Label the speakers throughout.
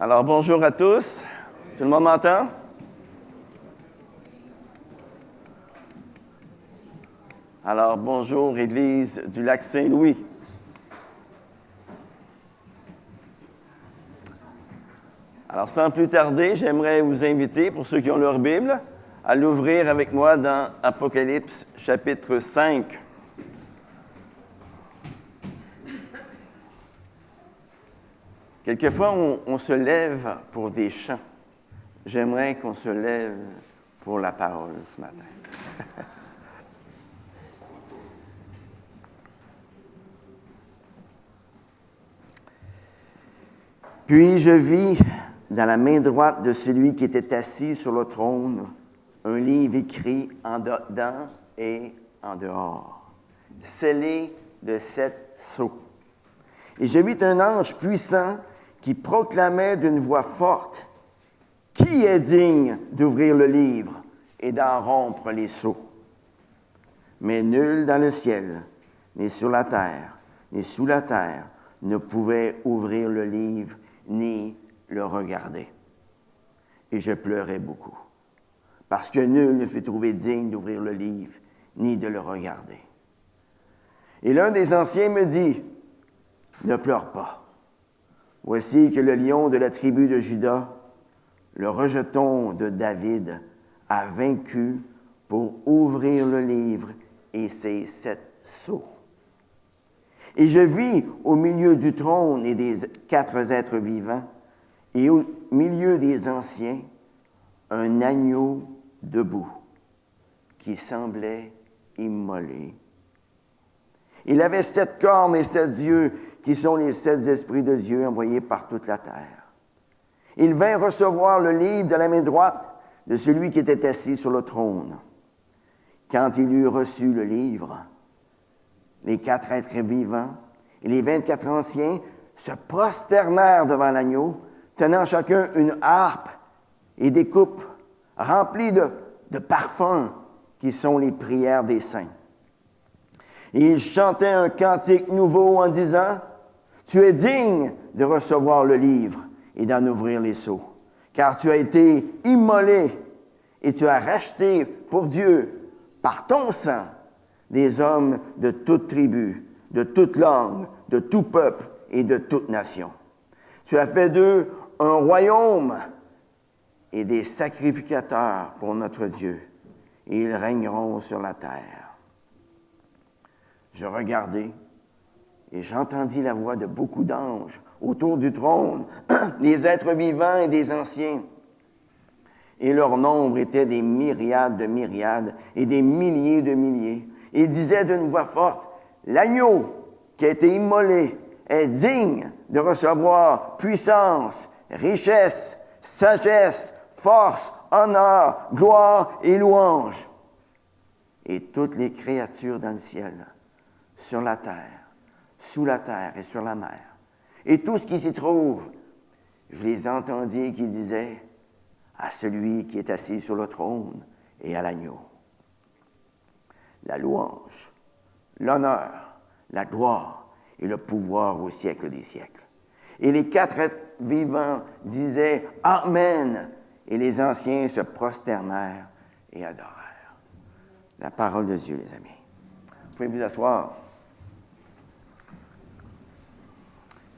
Speaker 1: Alors, bonjour à tous. Tout le monde m'entend? Alors, bonjour, Église du Lac-Saint-Louis. Alors, sans plus tarder, j'aimerais vous inviter, pour ceux qui ont leur Bible, à l'ouvrir avec moi dans Apocalypse chapitre 5. Quelquefois, on se lève pour des chants. J'aimerais qu'on se lève pour la parole ce matin. Puis je vis dans la main droite de celui qui était assis sur le trône un livre écrit en dedans et en dehors, scellé de 7 sceaux. Et je vis un ange puissant qui proclamait d'une voix forte: « Qui est digne d'ouvrir le livre et d'en rompre les sceaux? » Mais nul dans le ciel, ni sur la terre, ni sous la terre, ne pouvait ouvrir le livre ni le regarder. Et je pleurais beaucoup, parce que nul ne fut trouvé digne d'ouvrir le livre ni de le regarder. Et l'un des anciens me dit: « Ne pleure pas. Voici que le lion de la tribu de Juda, le rejeton de David, a vaincu pour ouvrir le livre et ses 7 sceaux. » Et je vis au milieu du trône et des 4 êtres vivants, et au milieu des anciens, un agneau debout, qui semblait immolé. Il avait 7 cornes et 7 yeux, qui sont les 7 esprits de Dieu envoyés par toute la terre. Il vint recevoir le livre de la main droite de celui qui était assis sur le trône. Quand il eut reçu le livre, les 4 êtres vivants et les 24 anciens se prosternèrent devant l'agneau, tenant chacun une harpe et des coupes remplies de parfums qui sont les prières des saints. Et ils chantaient un cantique nouveau en disant: « Tu es digne de recevoir le livre et d'en ouvrir les sceaux, car tu as été immolé et tu as racheté pour Dieu par ton sang des hommes de toute tribu, de toute langue, de tout peuple et de toute nation. Tu as fait d'eux un royaume et des sacrificateurs pour notre Dieu, et ils régneront sur la terre. » Je regardai, et j'entendis la voix de beaucoup d'anges autour du trône, des êtres vivants et des anciens. Et leur nombre était des myriades de myriades et des milliers de milliers. Et ils disaient d'une voix forte: « L'agneau qui a été immolé est digne de recevoir puissance, richesse, sagesse, force, honneur, gloire et louange. » Et toutes les créatures dans le ciel, sur la terre, sous la terre et sur la mer, et tout ce qui s'y trouve, je les entendis qui disaient: « À celui qui est assis sur le trône et à l'agneau, la louange, l'honneur, la gloire et le pouvoir au siècle des siècles. » Et les 4 êtres vivants disaient: « Amen !» Et les anciens se prosternèrent et adorèrent. La parole de Dieu, les amis. Vous pouvez vous asseoir.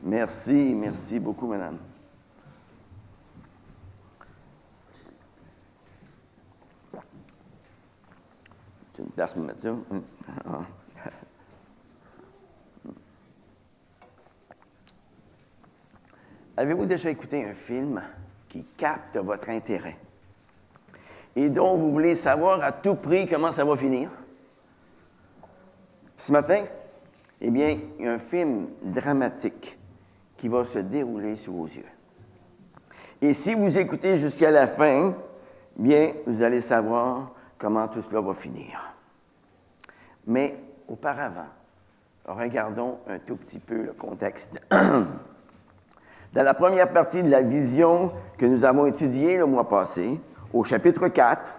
Speaker 1: Merci beaucoup, madame. C'est une place pour mettre ça. Avez-vous déjà écouté un film qui capte votre intérêt et dont vous voulez savoir à tout prix comment ça va finir? Ce matin, eh bien, il y a un film dramatique qui va se dérouler sous vos yeux. Et si vous écoutez jusqu'à la fin, bien, vous allez savoir comment tout cela va finir. Mais auparavant, regardons un tout petit peu le contexte. Dans la première partie de la vision que nous avons étudiée le mois passé, au chapitre 4,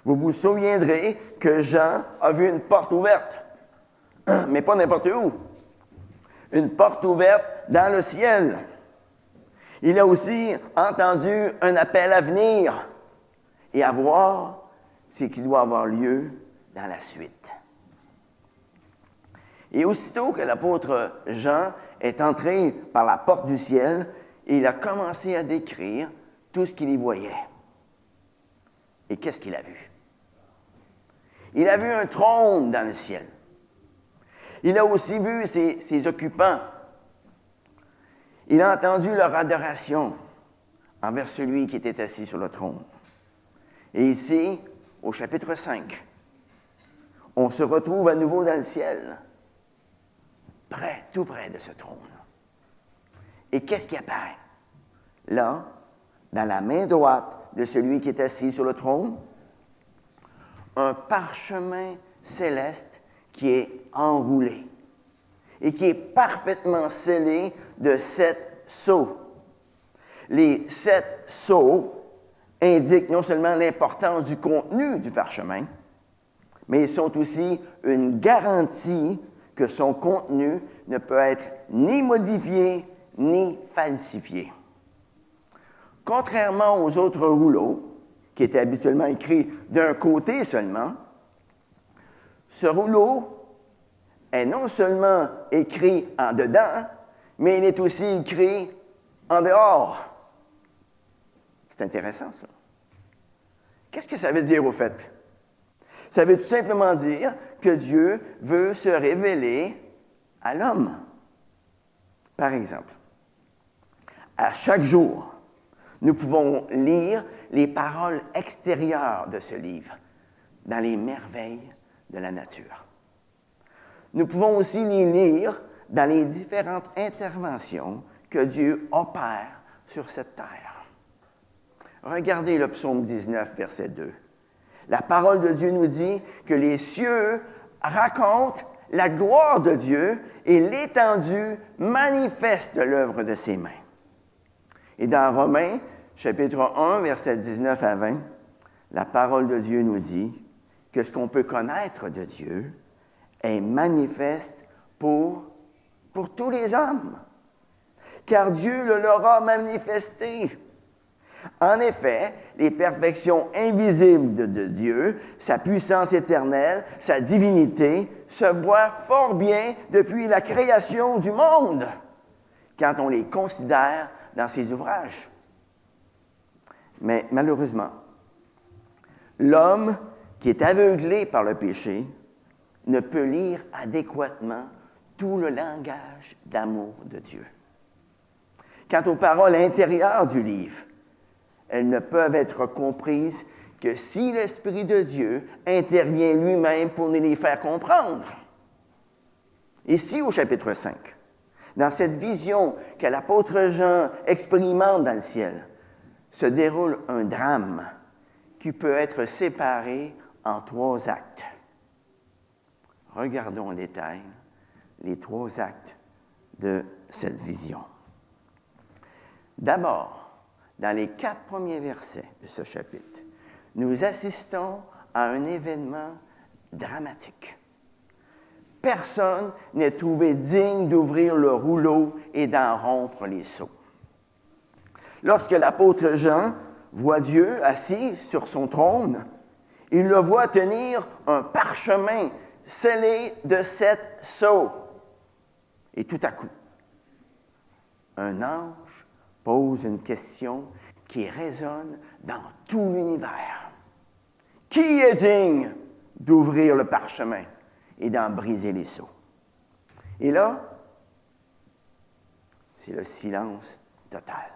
Speaker 1: vous vous souviendrez que Jean a vu une porte ouverte, mais pas n'importe où. Une porte ouverte dans le ciel. Il a aussi entendu un appel à venir et à voir ce qui doit avoir lieu dans la suite. Et aussitôt que l'apôtre Jean est entré par la porte du ciel, il a commencé à décrire tout ce qu'il y voyait. Et qu'est-ce qu'il a vu? Il a vu un trône dans le ciel. Il a aussi vu ses occupants. Il a entendu leur adoration envers celui qui était assis sur le trône. Et ici, au chapitre 5, on se retrouve à nouveau dans le ciel, tout près de ce trône. Et qu'est-ce qui apparaît? Là, dans la main droite de celui qui est assis sur le trône, un parchemin céleste qui est enroulé et qui est parfaitement scellé de 7 sceaux. Les 7 sceaux indiquent non seulement l'importance du contenu du parchemin, mais ils sont aussi une garantie que son contenu ne peut être ni modifié ni falsifié. Contrairement aux autres rouleaux, qui étaient habituellement écrits d'un côté seulement, ce rouleau est non seulement écrit en dedans, mais il est aussi écrit en dehors. C'est intéressant, ça. Qu'est-ce que ça veut dire, au fait? Ça veut tout simplement dire que Dieu veut se révéler à l'homme. Par exemple, à chaque jour, nous pouvons lire les paroles extérieures de ce livre dans les merveilles de la nature. Nous pouvons aussi les lire dans les différentes interventions que Dieu opère sur cette terre. Regardez le psaume 19, verset 2. La parole de Dieu nous dit que les cieux racontent la gloire de Dieu et l'étendue manifeste l'œuvre de ses mains. Et dans Romains, chapitre 1, versets 19 à 20, la parole de Dieu nous dit que ce qu'on peut connaître de Dieu est manifeste pour tous les hommes, car Dieu le leur a manifesté. En effet, les perfections invisibles de Dieu, sa puissance éternelle, sa divinité, se voient fort bien depuis la création du monde, quand on les considère dans ses ouvrages. Mais malheureusement, l'homme qui est aveuglé par le péché ne peut lire adéquatement tout le langage d'amour de Dieu. Quant aux paroles intérieures du livre, elles ne peuvent être comprises que si l'Esprit de Dieu intervient lui-même pour nous les faire comprendre. Ici, au chapitre 5, dans cette vision que l'apôtre Jean expérimente dans le ciel, se déroule un drame qui peut être séparé en 3 actes. Regardons en détail les 3 actes de cette vision. D'abord, dans les 4 premiers versets de ce chapitre, nous assistons à un événement dramatique. Personne n'est trouvé digne d'ouvrir le rouleau et d'en rompre les sceaux. Lorsque l'apôtre Jean voit Dieu assis sur son trône, il le voit tenir un parchemin scellé de 7 sceaux. Et tout à coup, un ange pose une question qui résonne dans tout l'univers. Qui est digne d'ouvrir le parchemin et d'en briser les sceaux? Et là, c'est le silence total.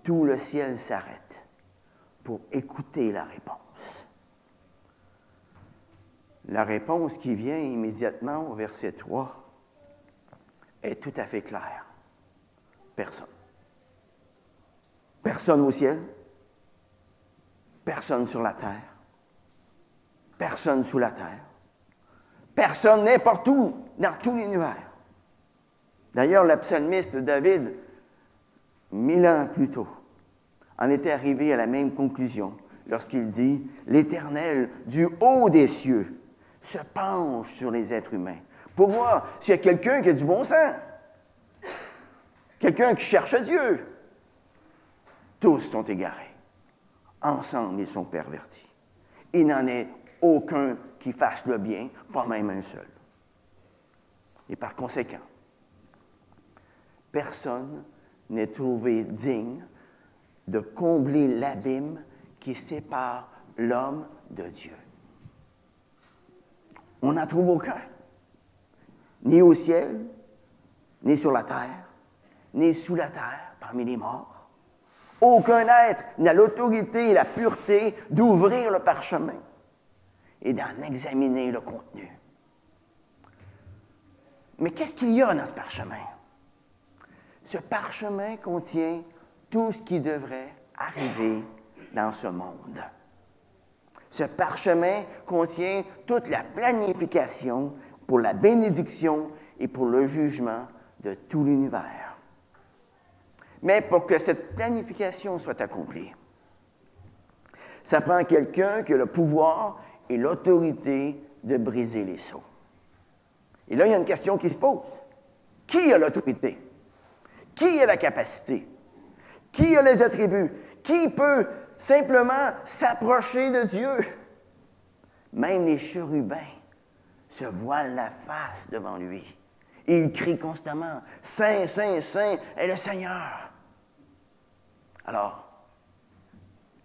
Speaker 1: Tout le ciel s'arrête pour écouter la réponse. La réponse qui vient immédiatement au verset 3 est tout à fait claire. Personne. Personne au ciel, personne sur la terre, personne sous la terre, personne n'importe où dans tout l'univers. D'ailleurs, le psalmiste David, 1000 ans plus tôt, en était arrivé à la même conclusion lorsqu'il dit « L'Éternel, du haut des cieux, se penche sur les êtres humains pour voir s'il y a quelqu'un qui a du bon sens. quelqu'un qui cherche Dieu. Tous sont égarés. Ensemble, ils sont pervertis. Il n'en est aucun qui fasse le bien, pas même un seul. Et par conséquent, personne n'est trouvé digne de combler l'abîme qui sépare l'homme de Dieu. On n'en trouve aucun, ni au ciel, ni sur la terre, ni sous la terre, parmi les morts. Aucun être n'a l'autorité et la pureté d'ouvrir le parchemin et d'en examiner le contenu. Mais qu'est-ce qu'il y a dans ce parchemin? Ce parchemin contient tout ce qui devrait arriver dans ce monde. Ce parchemin contient toute la planification pour la bénédiction et pour le jugement de tout l'univers. Mais pour que cette planification soit accomplie, ça prend quelqu'un qui a le pouvoir et l'autorité de briser les sceaux. Et là, il y a une question qui se pose. Qui a l'autorité? Qui a la capacité? Qui a les attributs? Qui peut simplement s'approcher de Dieu? Même les chérubins se voilent la face devant lui. Et ils crient constamment, « Saint, Saint, Saint est le Seigneur ». Alors,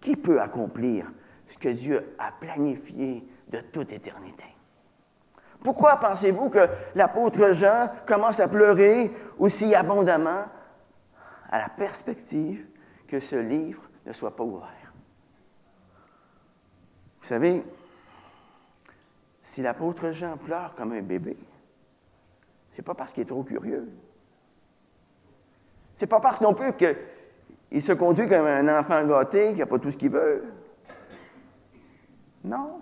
Speaker 1: qui peut accomplir ce que Dieu a planifié de toute éternité? Pourquoi pensez-vous que l'apôtre Jean commence à pleurer aussi abondamment à la perspective que ce livre ne soit pas ouvert? Vous savez, si l'apôtre Jean pleure comme un bébé, c'est pas parce qu'il est trop curieux. C'est pas parce non plus qu'il se conduit comme un enfant gâté qui n'a pas tout ce qu'il veut. Non.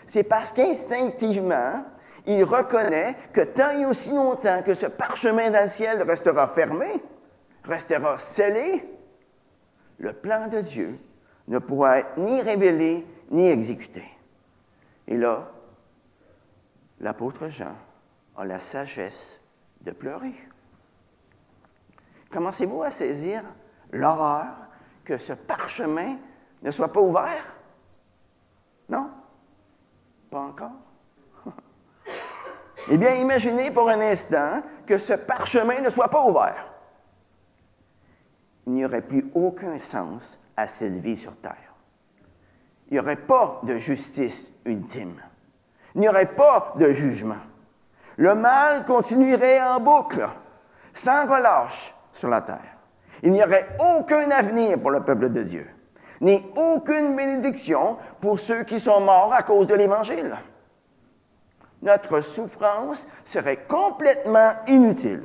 Speaker 1: C'est parce qu'instinctivement, il reconnaît que tant et aussi longtemps que ce parchemin dans le ciel restera fermé, restera scellé, le plan de Dieu ne pourra être ni révélé ni exécuté. Et là, l'apôtre Jean a la sagesse de pleurer. Commencez-vous à saisir l'horreur que ce parchemin ne soit pas ouvert? Non? Pas encore? Eh bien, imaginez pour un instant que ce parchemin ne soit pas ouvert. Il n'y aurait plus aucun sens à cette vie sur terre. Il n'y aurait pas de justice ultime. Il n'y aurait pas de jugement. Le mal continuerait en boucle, sans relâche sur la terre. Il n'y aurait aucun avenir pour le peuple de Dieu, ni aucune bénédiction pour ceux qui sont morts à cause de l'Évangile. Notre souffrance serait complètement inutile.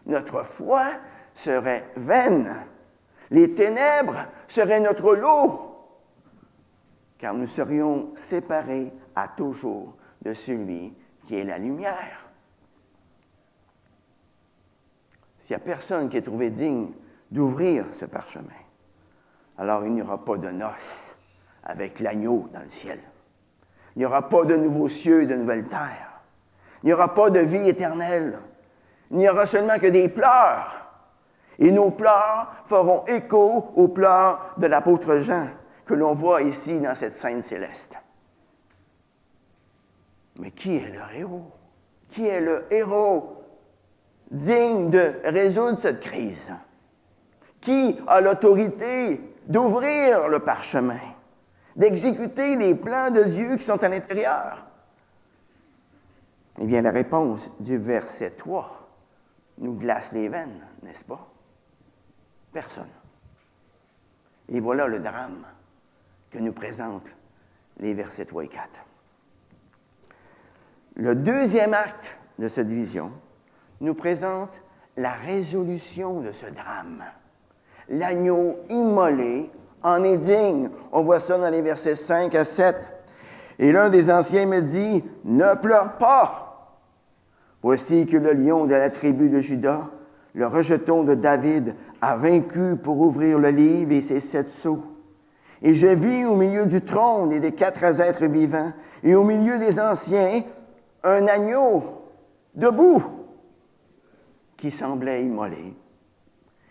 Speaker 1: Notre foi serait vaine. Les ténèbres seraient notre lot, car nous serions séparés à toujours de celui qui est la lumière. S'il n'y a personne qui est trouvé digne d'ouvrir ce parchemin, alors il n'y aura pas de noces avec l'agneau dans le ciel. Il n'y aura pas de nouveaux cieux et de nouvelles terres. Il n'y aura pas de vie éternelle. Il n'y aura seulement que des pleurs. Et nos pleurs feront écho aux pleurs de l'apôtre Jean, que l'on voit ici dans cette scène céleste. Mais qui est le héros? Qui est le héros digne de résoudre cette crise? Qui a l'autorité d'ouvrir le parchemin, d'exécuter les plans de Dieu qui sont à l'intérieur? Eh bien, la réponse du verset 3 nous glace les veines, n'est-ce pas? Personne. Et voilà le drame que nous présentent les versets 3 et 4. Le deuxième acte de cette vision nous présente la résolution de ce drame. L'agneau immolé en est digne. On voit ça dans les versets 5 à 7. Et l'un des anciens me dit, « Ne pleure pas. Voici que le lion de la tribu de Juda, le rejeton de David, a vaincu pour ouvrir le livre et ses 7 sceaux. Et je vis au milieu du trône et des 4 êtres vivants, et au milieu des anciens, un agneau debout, qui semblait immolé.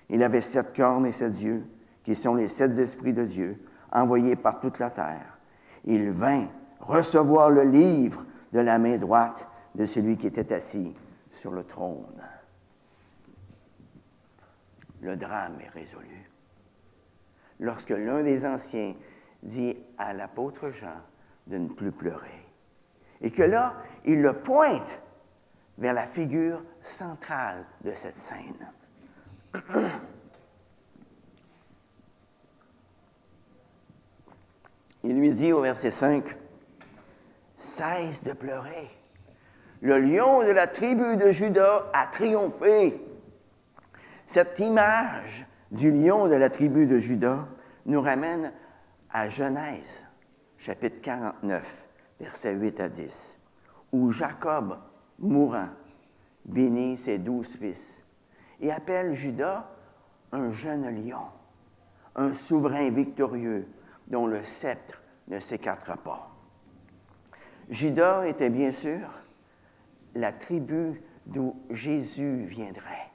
Speaker 1: Il avait 7 cornes et 7 yeux, qui sont les 7 esprits de Dieu, envoyés par toute la terre. Il vint recevoir le livre de la main droite de celui qui était assis sur le trône. Le drame est résolu. Lorsque l'un des anciens dit à l'apôtre Jean de ne plus pleurer, et que là, il le pointe vers la figure centrale de cette scène. Il lui dit au verset 5, « Cesse de pleurer. Le lion de la tribu de Juda a triomphé. » Cette image du lion de la tribu de Juda nous ramène à Genèse, chapitre 49, versets 8 à 10, où Jacob, mourant, bénit ses 12 fils et appelle Juda un jeune lion, un souverain victorieux dont le sceptre ne s'écartera pas. Juda était bien sûr la tribu d'où Jésus viendrait,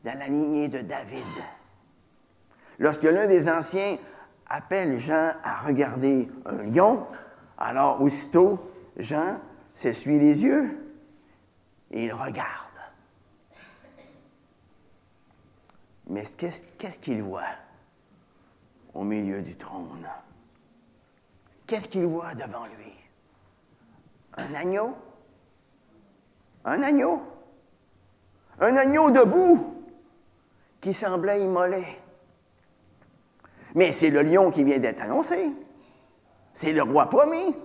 Speaker 1: dans la lignée de David. Lorsque l'un des anciens appelle Jean à regarder un lion, alors aussitôt, Jean s'essuie les yeux et il regarde. Mais qu'est-ce qu'il voit au milieu du trône? Qu'est-ce qu'il voit devant lui? Un agneau? Un agneau? Un agneau debout qui semblait immolé. Mais c'est le lion qui vient d'être annoncé. C'est le roi promis.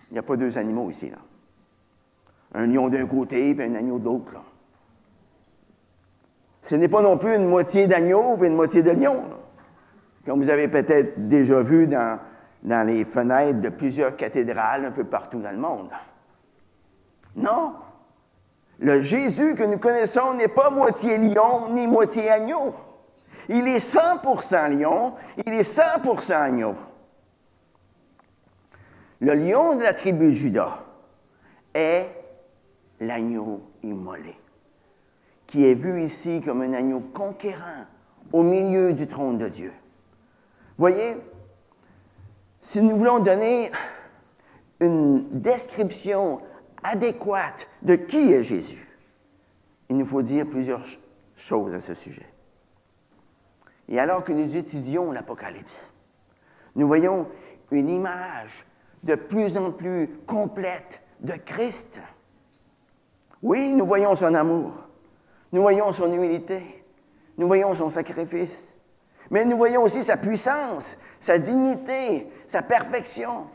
Speaker 1: Il n'y a pas 2 animaux ici, là. Un lion d'un côté et un agneau de l'autre, là. Ce n'est pas non plus une moitié d'agneau et une moitié de lion, là. Comme vous avez peut-être déjà vu dans les fenêtres de plusieurs cathédrales un peu partout dans le monde. Non! Le Jésus que nous connaissons n'est pas moitié lion ni moitié agneau. Il est 100% lion, il est 100% agneau. Le lion de la tribu de Juda est l'agneau immolé, qui est vu ici comme un agneau conquérant au milieu du trône de Dieu. Voyez, si nous voulons donner une description adéquate de qui est Jésus, il nous faut dire plusieurs choses à ce sujet. Et alors que nous étudions l'Apocalypse, nous voyons une image de plus en plus complète de Christ. Oui, nous voyons son amour, nous voyons son humilité, nous voyons son sacrifice, mais nous voyons aussi sa puissance, sa dignité, sa perfection.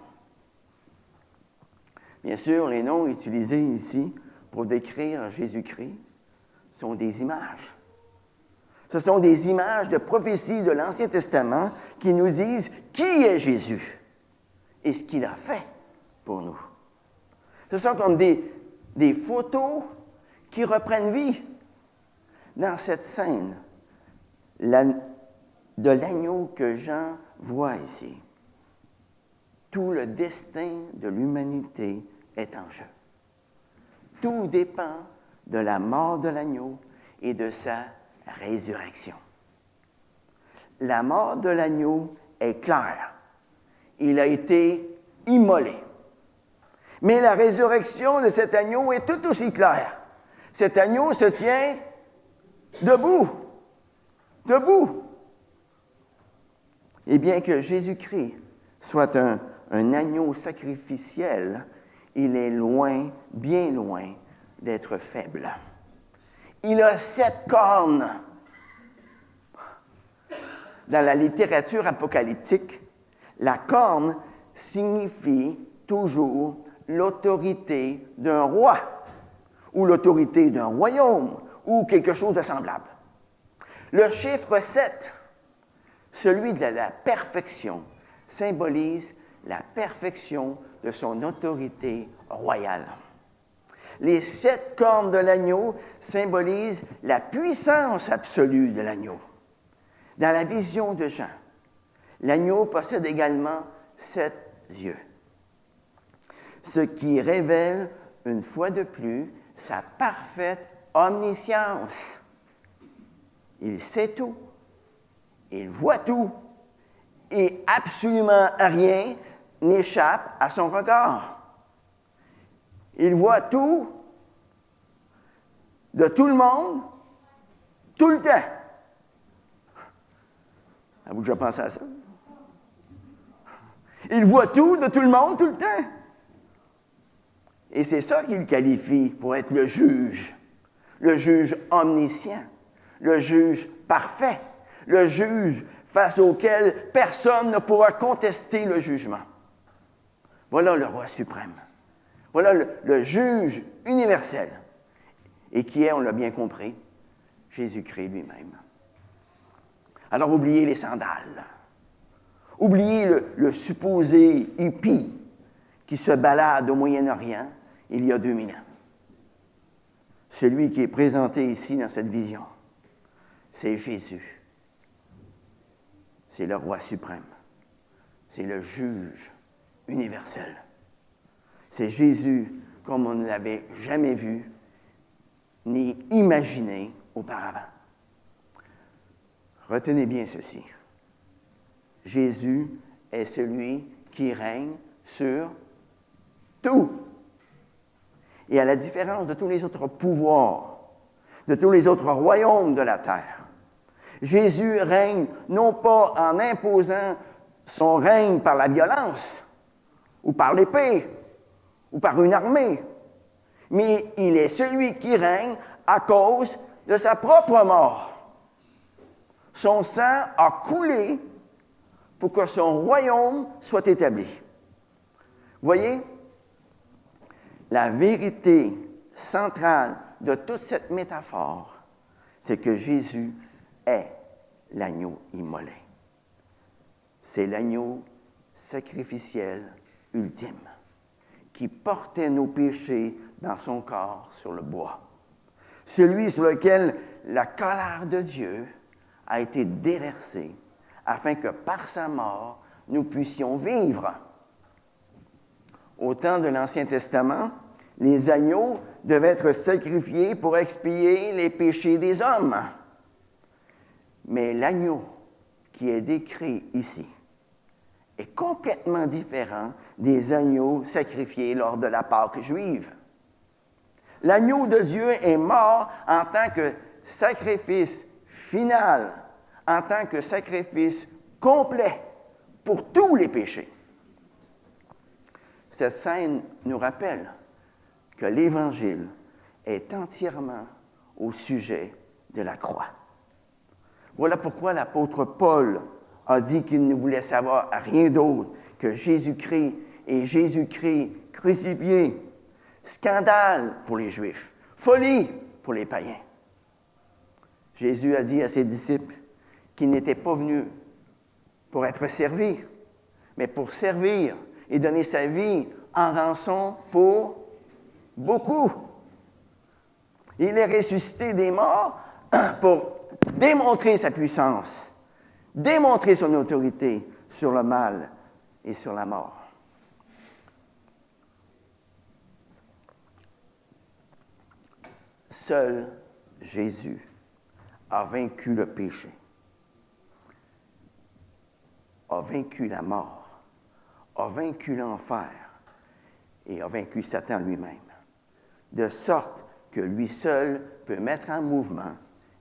Speaker 1: Bien sûr, les noms utilisés ici pour décrire Jésus-Christ sont des images. Ce sont des images de prophéties de l'Ancien Testament qui nous disent qui est Jésus et ce qu'il a fait pour nous. Ce sont comme des photos qui reprennent vie dans cette scène de l'agneau que Jean voit ici. Tout le destin de l'humanité est en jeu. Tout dépend de la mort de l'agneau et de sa résurrection. La mort de l'agneau est claire. Il a été immolé. Mais la résurrection de cet agneau est tout aussi claire. Cet agneau se tient debout. Debout. Et bien que Jésus-Christ soit un agneau sacrificiel, il est loin, bien loin d'être faible. Il a 7 cornes. Dans la littérature apocalyptique, la corne signifie toujours l'autorité d'un roi ou l'autorité d'un royaume ou quelque chose de semblable. Le chiffre 7, celui de la perfection, symbolise la perfection de son autorité royale. Les 7 cornes de l'agneau symbolisent la puissance absolue de l'agneau. Dans la vision de Jean, l'agneau possède également 7 yeux, ce qui révèle une fois de plus sa parfaite omniscience. Il sait tout. Il voit tout. Et absolument rien n'échappe à son regard. Il voit tout de tout le monde, tout le temps. Avez-vous déjà pensé à ça? Il voit tout de tout le monde, tout le temps. Et c'est ça qu'il qualifie pour être le juge omniscient, le juge parfait, le juge face auquel personne ne pourra contester le jugement. Voilà le roi suprême. Voilà le juge universel. Et qui est, on l'a bien compris, Jésus-Christ lui-même. Alors oubliez les sandales. Oubliez le supposé hippie qui se balade au Moyen-Orient il y a 2000 ans. Celui qui est présenté ici dans cette vision, c'est Jésus. C'est le roi suprême. C'est le juge universel. C'est Jésus comme on ne l'avait jamais vu ni imaginé auparavant. Retenez bien ceci. Jésus est celui qui règne sur tout. Et à la différence de tous les autres pouvoirs, de tous les autres royaumes de la terre, Jésus règne non pas en imposant son règne par la violence, ou par l'épée, ou par une armée, mais il est celui qui règne à cause de sa propre mort. Son sang a coulé pour que son royaume soit établi. Voyez, la vérité centrale de toute cette métaphore, c'est que Jésus est l'agneau immolé. C'est l'agneau sacrificiel ultime qui portait nos péchés dans son corps sur le bois. Celui sur lequel la colère de Dieu a été déversée afin que par sa mort, nous puissions vivre. Au temps de l'Ancien Testament, les agneaux devaient être sacrifiés pour expier les péchés des hommes. Mais l'agneau qui est décrit ici est complètement différent des agneaux sacrifiés lors de la Pâque juive. L'agneau de Dieu est mort en tant que sacrifice final, en tant que sacrifice complet pour tous les péchés. Cette scène nous rappelle que l'Évangile est entièrement au sujet de la croix. Voilà pourquoi l'apôtre Paul a dit qu'il ne voulait savoir rien d'autre que Jésus-Christ et Jésus-Christ crucifié. Scandale pour les Juifs, folie pour les païens. Jésus a dit à ses disciples qu'il n'était pas venu pour être servi, mais pour servir et donner sa vie en rançon pour beaucoup. Il est ressuscité des morts pour démontrer sa puissance, démontrer son autorité sur le mal et sur la mort. Seul Jésus a vaincu le péché, a vaincu la mort, a vaincu l'enfer et a vaincu Satan lui-même, de sorte que lui seul peut mettre en mouvement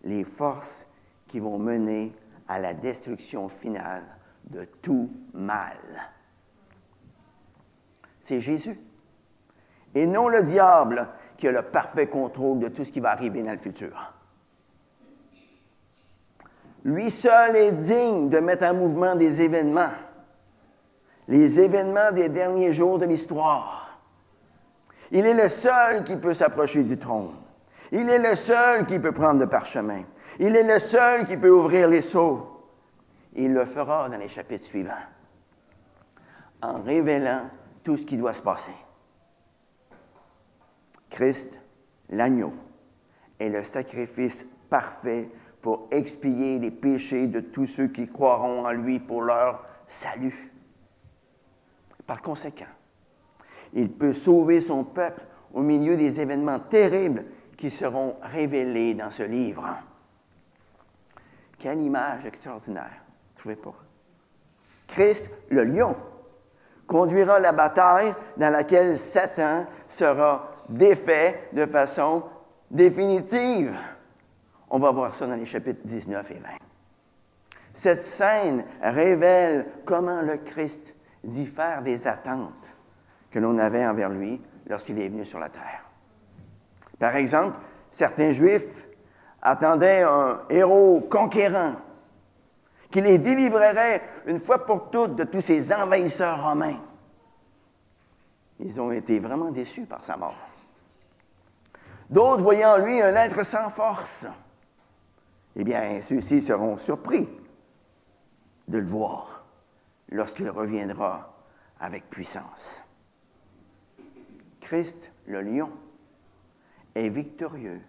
Speaker 1: les forces qui vont mener à la destruction finale de tout mal. C'est Jésus, et non le diable qui a le parfait contrôle de tout ce qui va arriver dans le futur. Lui seul est digne de mettre en mouvement des événements, les événements des derniers jours de l'histoire. Il est le seul qui peut s'approcher du trône. Il est le seul qui peut prendre le parchemin. Il est le seul qui peut ouvrir les sceaux. Il le fera dans les chapitres suivants, en révélant tout ce qui doit se passer. Christ, l'agneau, est le sacrifice parfait pour expier les péchés de tous ceux qui croiront en lui pour leur salut. Par conséquent, il peut sauver son peuple au milieu des événements terribles qui seront révélés dans ce livre. Quelle image extraordinaire, ne trouvez pas? Christ, le lion, conduira la bataille dans laquelle Satan sera défait de façon définitive. On va voir ça dans les chapitres 19 et 20. Cette scène révèle comment le Christ diffère des attentes que l'on avait envers lui lorsqu'il est venu sur la terre. Par exemple, certains Juifs attendaient un héros conquérant qui les délivrerait une fois pour toutes de tous ces envahisseurs romains. Ils ont été vraiment déçus par sa mort. D'autres voyaient en lui un être sans force. Eh bien, ceux-ci seront surpris de le voir lorsqu'il reviendra avec puissance. Christ, le lion, est victorieux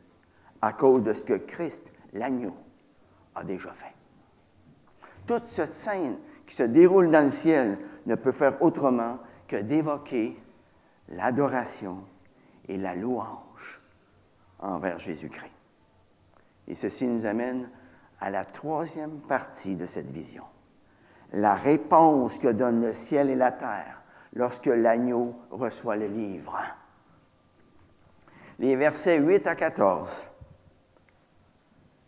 Speaker 1: à cause de ce que Christ, l'agneau, a déjà fait. Toute cette scène qui se déroule dans le ciel ne peut faire autrement que d'évoquer l'adoration et la louange envers Jésus-Christ. Et ceci nous amène à la troisième partie de cette vision. La réponse que donnent le ciel et la terre lorsque l'agneau reçoit le livre. Les versets 8 à 14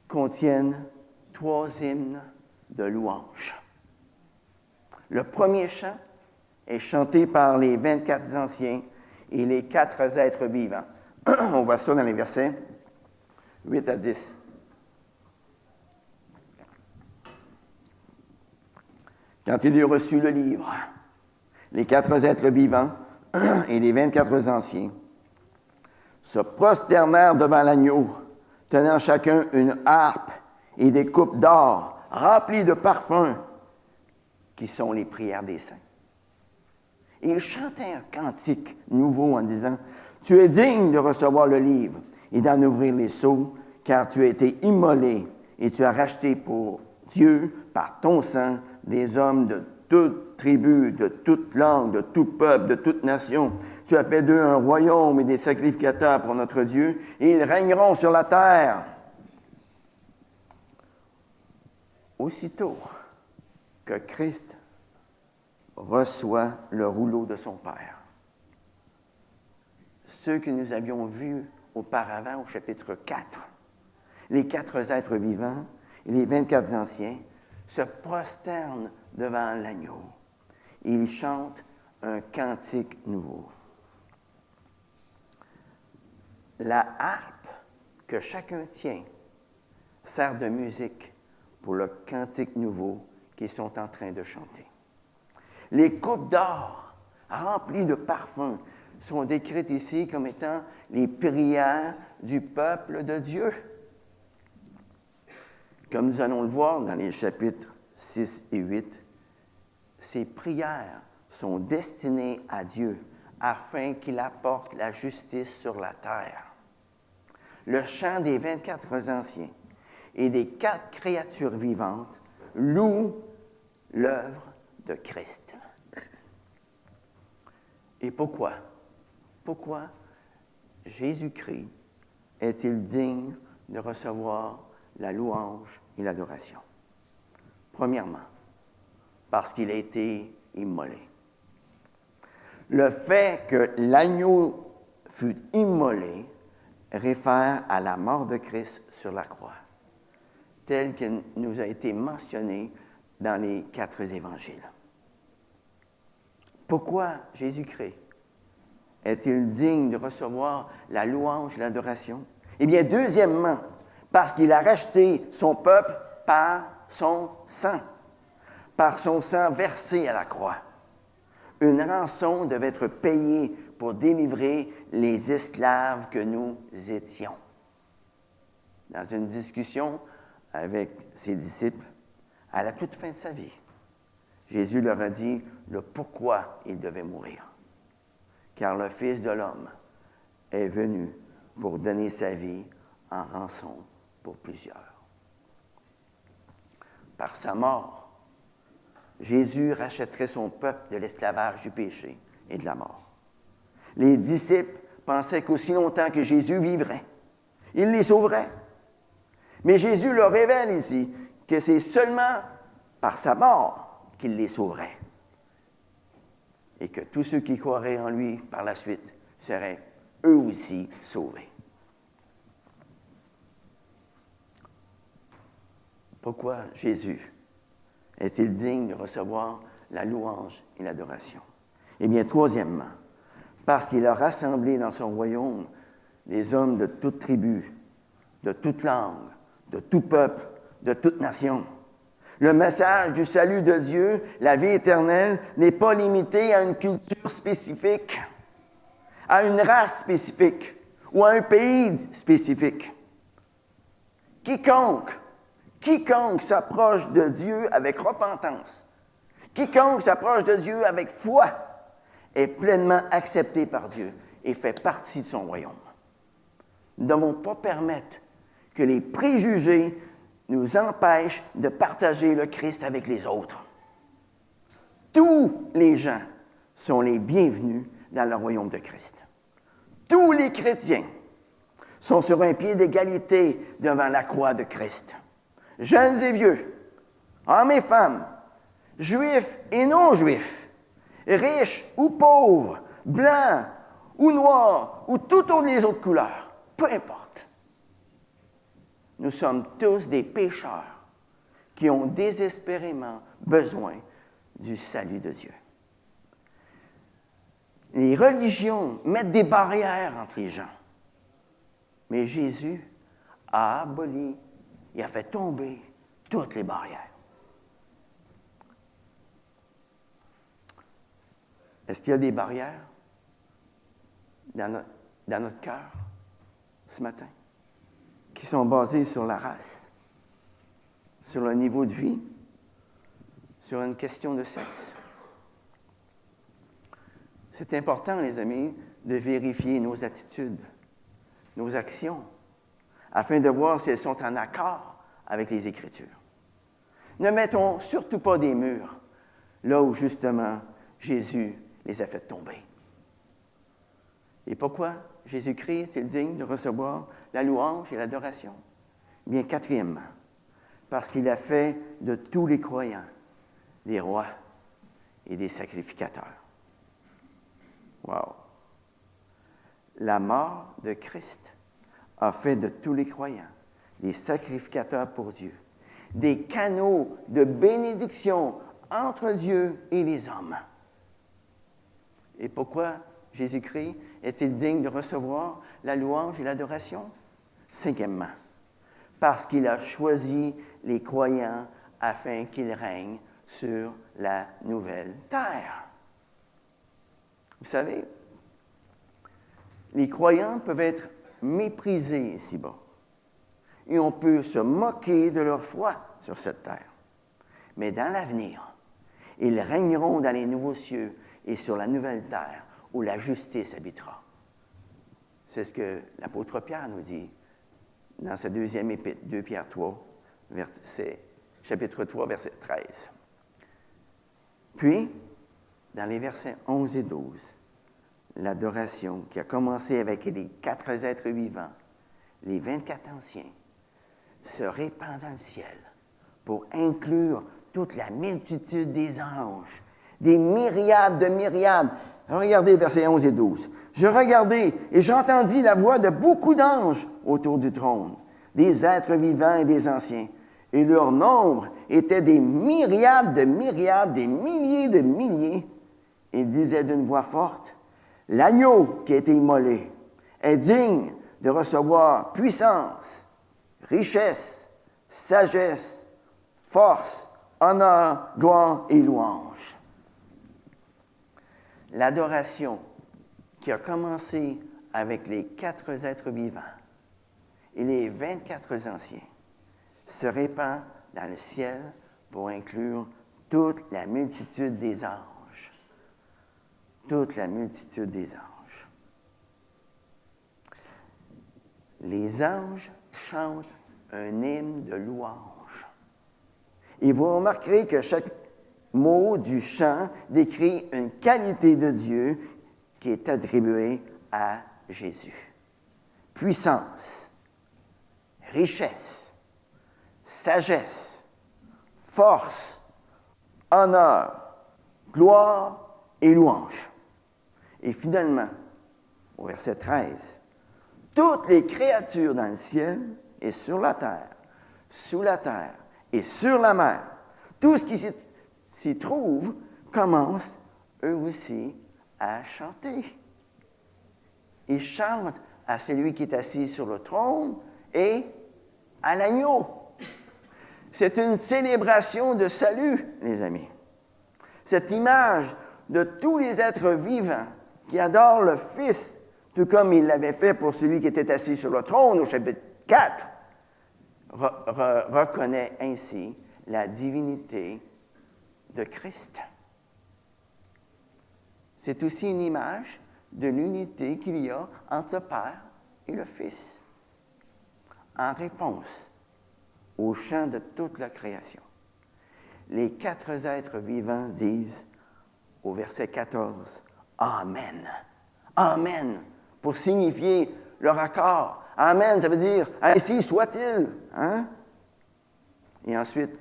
Speaker 1: contiennent 3 hymnes de louange. Le premier chant est chanté par les 24 anciens et les 4 êtres vivants. On voit ça dans les versets 8 à 10. Quand il eut reçu le livre, les 4 êtres vivants et les 24 anciens se prosternèrent devant l'agneau, tenant chacun une harpe et des coupes d'or remplies de parfums, qui sont les prières des saints. Et ils chantaient un cantique nouveau en disant, « Tu es digne de recevoir le livre et d'en ouvrir les sceaux, car tu as été immolé et tu as racheté pour Dieu par ton sang des hommes de toute tribu, de toute langue, de tout peuple, de toute nation. Tu as fait d'eux un royaume et des sacrificateurs pour notre Dieu, et ils régneront sur la terre. » Aussitôt que Christ reçoit le rouleau de son Père, ceux que nous avions vus auparavant au chapitre 4, les 4 êtres vivants et les 24 anciens se prosternent devant l'agneau. Ils chantent un cantique nouveau. La harpe que chacun tient sert de musique pour le cantique nouveau qu'ils sont en train de chanter. Les coupes d'or remplies de parfums sont décrites ici comme étant les prières du peuple de Dieu. Comme nous allons le voir dans les chapitres 6 et 8, ces prières sont destinées à Dieu afin qu'il apporte la justice sur la terre. Le chant des 24 anciens et des 4 créatures vivantes loue l'œuvre de Christ. Et pourquoi? Pourquoi Jésus-Christ est-il digne de recevoir la louange et l'adoration? Premièrement, parce qu'il a été immolé. Le fait que l'agneau fut immolé réfère à la mort de Christ sur la croix, tel qu'il nous a été mentionné dans les 4 évangiles. Pourquoi Jésus-Christ est-il digne de recevoir la louange et l'adoration? Eh bien, deuxièmement, parce qu'il a racheté son peuple par son sang versé à la croix. Une rançon devait être payée pour délivrer les esclaves que nous étions. Dans une discussion avec ses disciples, à la toute fin de sa vie, Jésus leur a dit le pourquoi il devait mourir. Car le Fils de l'homme est venu pour donner sa vie en rançon pour plusieurs. Par sa mort, Jésus rachèterait son peuple de l'esclavage du péché et de la mort. Les disciples pensaient qu'aussi longtemps que Jésus vivrait, il les sauverait. Mais Jésus leur révèle ici que c'est seulement par sa mort qu'il les sauverait. Et que tous ceux qui croiraient en lui par la suite seraient eux aussi sauvés. Pourquoi Jésus est-il digne de recevoir la louange et l'adoration? Eh bien, troisièmement, parce qu'il a rassemblé dans son royaume des hommes de toute tribu, de toute langue, de tout peuple, de toute nation. Le message du salut de Dieu, la vie éternelle, n'est pas limité à une culture spécifique, à une race spécifique ou à un pays spécifique. Quiconque s'approche de Dieu avec repentance, quiconque s'approche de Dieu avec foi, est pleinement accepté par Dieu et fait partie de son royaume. Nous ne devons pas permettre que les préjugés nous empêchent de partager le Christ avec les autres. Tous les gens sont les bienvenus dans le royaume de Christ. Tous les chrétiens sont sur un pied d'égalité devant la croix de Christ. Jeunes et vieux, hommes et femmes, juifs et non-juifs, riches ou pauvres, blancs ou noirs, ou toutes les autres couleurs, peu importe. Nous sommes tous des pécheurs qui ont désespérément besoin du salut de Dieu. Les religions mettent des barrières entre les gens. Mais Jésus a aboli, il a fait tomber toutes les barrières. Est-ce qu'il y a des barrières dans notre cœur ce matin qui sont basées sur la race, sur le niveau de vie, sur une question de sexe? C'est important, les amis, de vérifier nos attitudes, nos actions, afin de voir si elles sont en accord avec les Écritures. Ne mettons surtout pas des murs là où, justement, Jésus les a fait tomber. Et pourquoi Jésus-Christ est digne de recevoir la louange et l'adoration? Bien, quatrièmement, parce qu'il a fait de tous les croyants des rois et des sacrificateurs. Wow! La mort de Christ a fait de tous les croyants des sacrificateurs pour Dieu, des canaux de bénédiction entre Dieu et les hommes. Et pourquoi Jésus-Christ est-il digne de recevoir la louange et l'adoration? Cinquièmement, parce qu'il a choisi les croyants afin qu'ils règnent sur la nouvelle terre. Vous savez, les croyants peuvent être méprisés ici-bas. Et on peut se moquer de leur foi sur cette terre. Mais dans l'avenir, ils régneront dans les nouveaux cieux et sur la nouvelle terre où la justice habitera. C'est ce que l'apôtre Pierre nous dit dans sa deuxième épître, 2 Pierre 3, chapitre 3, verset 13. Puis, dans les versets 11 et 12, l'adoration qui a commencé avec les 4 êtres vivants, les 24 anciens, se répand dans le ciel pour inclure toute la multitude des anges, des myriades de myriades. Regardez versets 11 et 12. « Je regardai et j'entendis la voix de beaucoup d'anges autour du trône, des êtres vivants et des anciens. Et leur nombre était des myriades de myriades, des milliers de milliers. Ils disaient d'une voix forte, « L'agneau qui a été immolé est digne de recevoir puissance, richesse, sagesse, force, honneur, gloire et louange. » L'adoration qui a commencé avec les 4 êtres vivants et les 24 anciens se répand dans le ciel pour inclure toute la multitude des anges. Toute la multitude des anges. Les anges chantent un hymne de louange. Et vous remarquerez que chaque mot du chant décrit une qualité de Dieu qui est attribuée à Jésus. Puissance, richesse, sagesse, force, honneur, gloire et louange. Et finalement, au verset 13, toutes les créatures dans le ciel et sur la terre, sous la terre et sur la mer, tout ce qui s'y trouve commence eux aussi à chanter. Ils chantent à celui qui est assis sur le trône et à l'agneau. C'est une célébration de salut, les amis. Cette image de tous les êtres vivants qui adorent le Fils, tout comme il l'avait fait pour celui qui était assis sur le trône au chapitre 4, reconnaît ainsi la divinité de Christ. C'est aussi une image de l'unité qu'il y a entre le Père et le Fils, en réponse au chant de toute la création. Les 4 êtres vivants disent au verset 14, « Amen ». Amen, pour signifier leur accord. Amen, ça veut dire « Ainsi soit-il ». Hein? Et ensuite,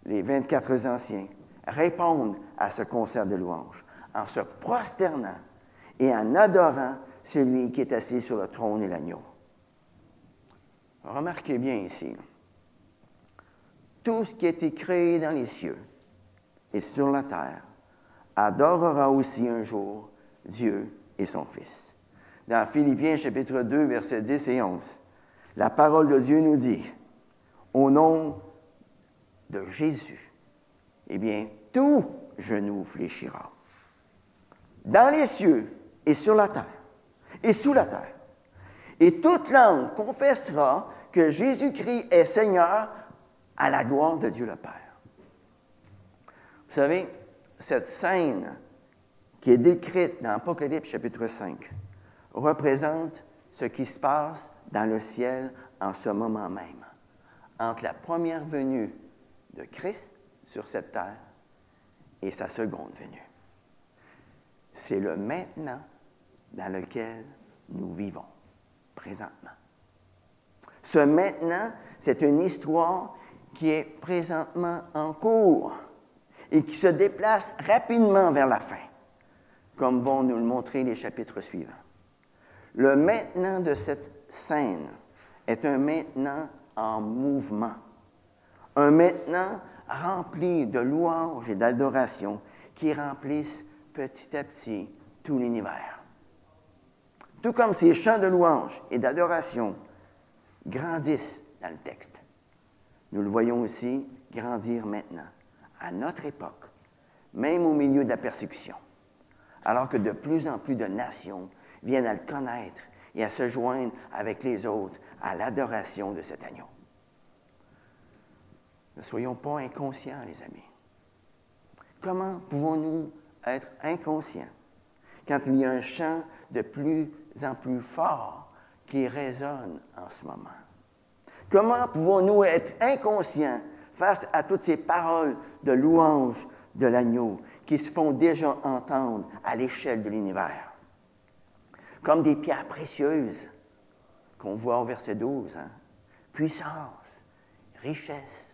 Speaker 1: les 24 anciens répondent à ce concert de louanges en se prosternant et en adorant celui qui est assis sur le trône et l'agneau. Remarquez bien ici, tout ce qui a été créé dans les cieux et sur la terre adorera aussi un jour Dieu et son Fils. Dans Philippiens chapitre 2, versets 10 et 11, la parole de Dieu nous dit, au nom de Jésus, eh bien, tout genou fléchira, dans les cieux et sur la terre et sous la terre. Et toute langue confessera que Jésus-Christ est Seigneur à la gloire de Dieu le Père. Vous savez, cette scène qui est décrite dans Apocalypse chapitre 5 représente ce qui se passe dans le ciel en ce moment même, entre la première venue de Christ sur cette terre et sa seconde venue. C'est le maintenant dans lequel nous vivons présentement. Ce maintenant, c'est une histoire qui est présentement en cours et qui se déplace rapidement vers la fin, comme vont nous le montrer les chapitres suivants. Le maintenant de cette scène est un maintenant en mouvement, un maintenant rempli de louanges et d'adoration qui remplissent petit à petit tout l'univers. Tout comme ces chants de louanges et d'adoration grandissent dans le texte, nous le voyons aussi grandir maintenant, à notre époque, même au milieu de la persécution, alors que de plus en plus de nations viennent à le connaître et à se joindre avec les autres à l'adoration de cet agneau. Ne soyons pas inconscients, les amis. Comment pouvons-nous être inconscients quand il y a un chant de plus en plus fort qui résonne en ce moment? Comment pouvons-nous être inconscients face à toutes ces paroles de louange de l'agneau qui se font déjà entendre à l'échelle de l'univers? Comme des pierres précieuses qu'on voit au verset 12. Hein? Puissance, richesse,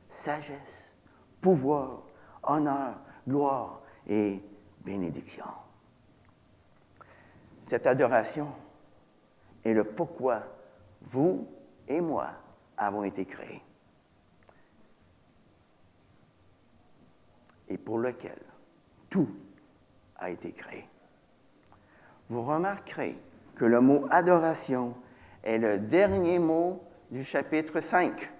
Speaker 1: sagesse, pouvoir, honneur, gloire et bénédiction. Cette adoration est le pourquoi vous et moi avons été créés et pour lequel tout a été créé. Vous remarquerez que le mot « adoration » est le dernier mot du chapitre 5.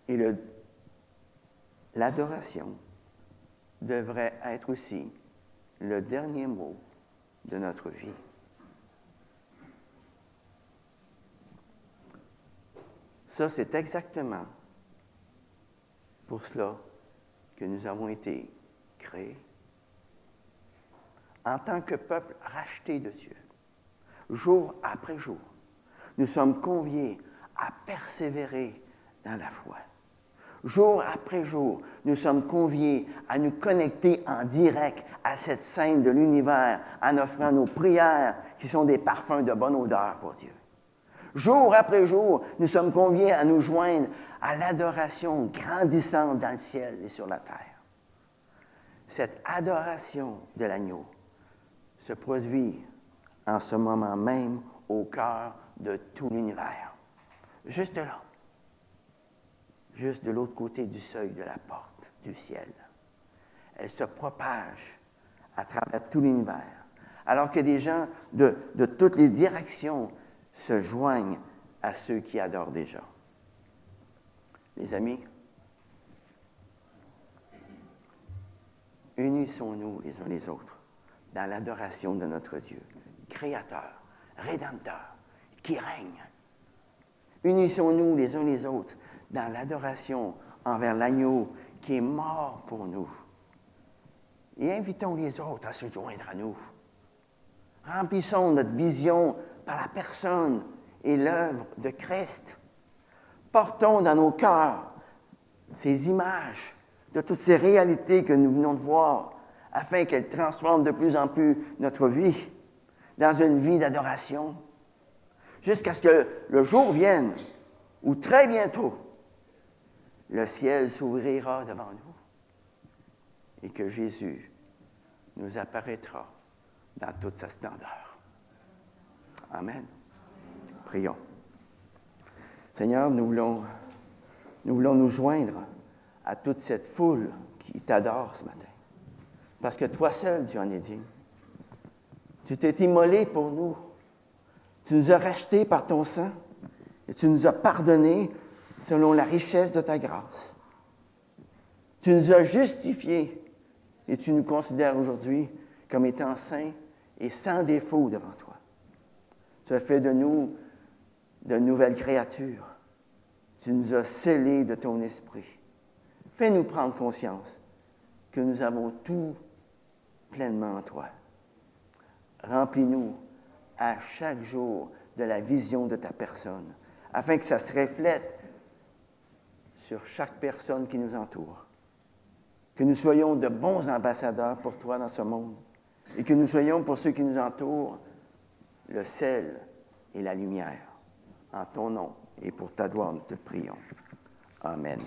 Speaker 1: Et l'adoration devrait être aussi le dernier mot de notre vie. Ça, c'est exactement pour cela que nous avons été créés. En tant que peuple racheté de Dieu, jour après jour, nous sommes conviés à persévérer dans la foi. Jour après jour, nous sommes conviés à nous connecter en direct à cette scène de l'univers en offrant nos prières qui sont des parfums de bonne odeur pour Dieu. Jour après jour, nous sommes conviés à nous joindre à l'adoration grandissante dans le ciel et sur la terre. Cette adoration de l'agneau se produit en ce moment même au cœur de tout l'univers. Juste là. Juste de l'autre côté du seuil de la porte du ciel. Elle se propage à travers tout l'univers, alors que des gens de toutes les directions se joignent à ceux qui adorent déjà. Les amis, unissons-nous les uns les autres dans l'adoration de notre Dieu, Créateur, Rédempteur, qui règne. Unissons-nous les uns les autres dans l'adoration envers l'agneau qui est mort pour nous. Et invitons les autres à se joindre à nous. Remplissons notre vision par la personne et l'œuvre de Christ. Portons dans nos cœurs ces images de toutes ces réalités que nous venons de voir, afin qu'elles transforment de plus en plus notre vie dans une vie d'adoration, jusqu'à ce que le jour vienne où très bientôt, le ciel s'ouvrira devant nous et que Jésus nous apparaîtra dans toute sa splendeur. Amen. Prions. Seigneur, nous voulons nous joindre à toute cette foule qui t'adore ce matin. Parce que toi seul, tu en es digne. Tu t'es immolé pour nous. Tu nous as rachetés par ton sang et tu nous as pardonnés selon la richesse de ta grâce. Tu nous as justifiés et tu nous considères aujourd'hui comme étant saints et sans défaut devant toi. Tu as fait de nous de nouvelles créatures. Tu nous as scellés de ton esprit. Fais-nous prendre conscience que nous avons tout pleinement en toi. Remplis-nous à chaque jour de la vision de ta personne, afin que ça se reflète sur chaque personne qui nous entoure. Que nous soyons de bons ambassadeurs pour toi dans ce monde et que nous soyons pour ceux qui nous entourent le sel et la lumière. En ton nom et pour ta gloire, nous te prions. Amen.